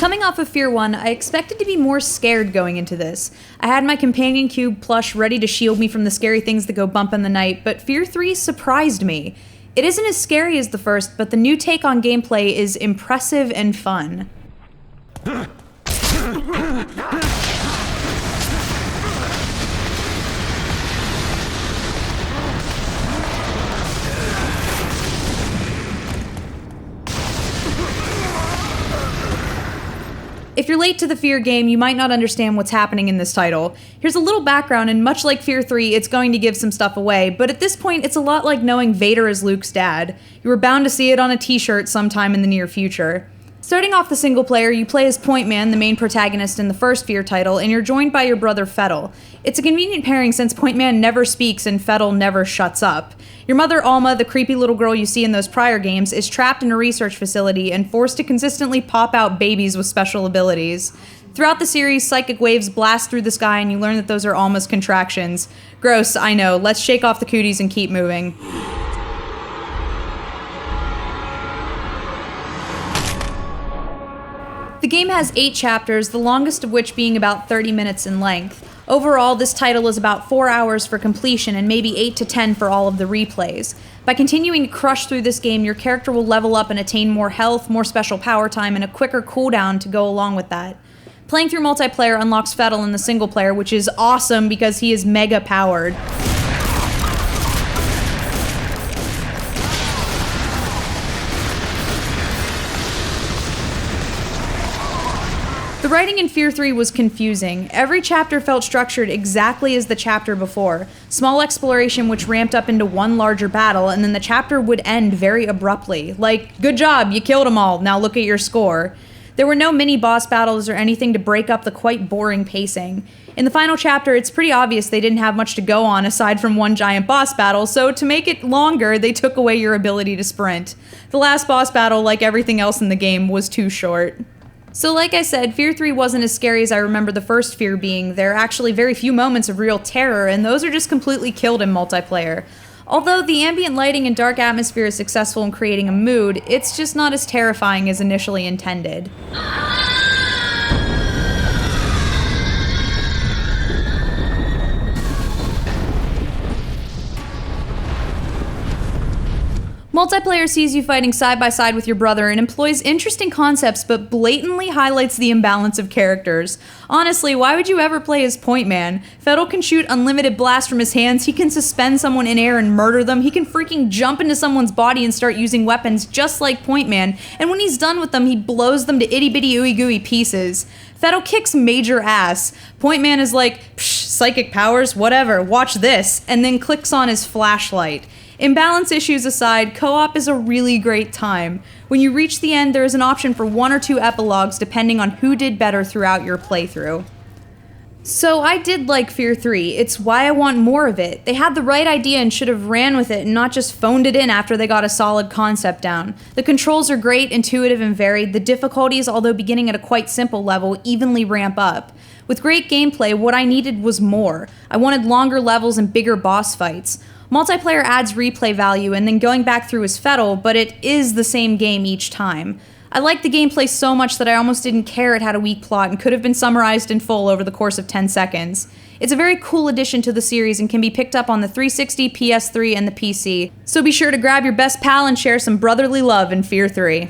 Coming off of F.E.A.R. 1, I expected to be more scared going into this. I had my companion cube plush ready to shield me from the scary things that go bump in the night, but F.E.A.R. 3 surprised me. It isn't as scary as the first, but the new take on gameplay is impressive and fun. If you're late to the F.E.A.R. game, you might not understand what's happening in this title. Here's a little background, and much like F.E.A.R. 3, it's going to give some stuff away, but at this point, it's a lot like knowing Vader is Luke's dad. You were bound to see it on a t-shirt sometime in the near future. Starting off the single player, you play as Point Man, the main protagonist in the first F.E.A.R. title, and you're joined by your brother Fettel. It's a convenient pairing since Point Man never speaks and Fettel never shuts up. Your mother Alma, the creepy little girl you see in those prior games, is trapped in a research facility and forced to consistently pop out babies with special abilities. Throughout the series, psychic waves blast through the sky and you learn that those are Alma's contractions. Gross, I know, let's shake off the cooties and keep moving. The game has 8 chapters, the longest of which being about 30 minutes in length. Overall, this title is about 4 hours for completion and maybe 8 to 10 for all of the replays. By continuing to crush through this game, your character will level up and attain more health, more special power time, and a quicker cooldown to go along with that. Playing through multiplayer unlocks Fettel in the single player, which is awesome because he is mega powered. The writing in F.E.A.R. 3 was confusing. Every chapter felt structured exactly as the chapter before. Small exploration which ramped up into one larger battle, and then the chapter would end very abruptly. Like, good job, you killed them all, now look at your score. There were no mini-boss battles or anything to break up the quite boring pacing. In the final chapter, it's pretty obvious they didn't have much to go on aside from one giant boss battle, so to make it longer, they took away your ability to sprint. The last boss battle, like everything else in the game, was too short. So like I said, F.E.A.R. 3 wasn't as scary as I remember the first F.E.A.R. being. There are actually very few moments of real terror, and those are just completely killed in multiplayer. Although the ambient lighting and dark atmosphere is successful in creating a mood, it's just not as terrifying as initially intended. Multiplayer sees you fighting side by side with your brother and employs interesting concepts but blatantly highlights the imbalance of characters. Honestly, why would you ever play as Point Man? Fettel can shoot unlimited blasts from his hands, he can suspend someone in air and murder them, he can freaking jump into someone's body and start using weapons just like Point Man, and when he's done with them, he blows them to itty bitty ooey gooey pieces. Fettel kicks major ass. Point Man is like, psh, psychic powers, whatever, watch this, and then clicks on his flashlight. Imbalance issues aside, co-op is a really great time. When you reach the end, there is an option for 1 or 2 epilogues depending on who did better throughout your playthrough. So I did like F.E.A.R. 3, it's why I want more of it. They had the right idea and should have ran with it and not just phoned it in after they got a solid concept down. The controls are great, intuitive, and varied. The difficulties, although beginning at a quite simple level, evenly ramp up. With great gameplay, what I needed was more. I wanted longer levels and bigger boss fights. Multiplayer adds replay value, and then going back through is Fettel, but it is the same game each time. I liked the gameplay so much that I almost didn't care it had a weak plot and could have been summarized in full over the course of 10 seconds. It's a very cool addition to the series and can be picked up on the 360, PS3, and the PC. So be sure to grab your best pal and share some brotherly love in F.E.A.R. 3.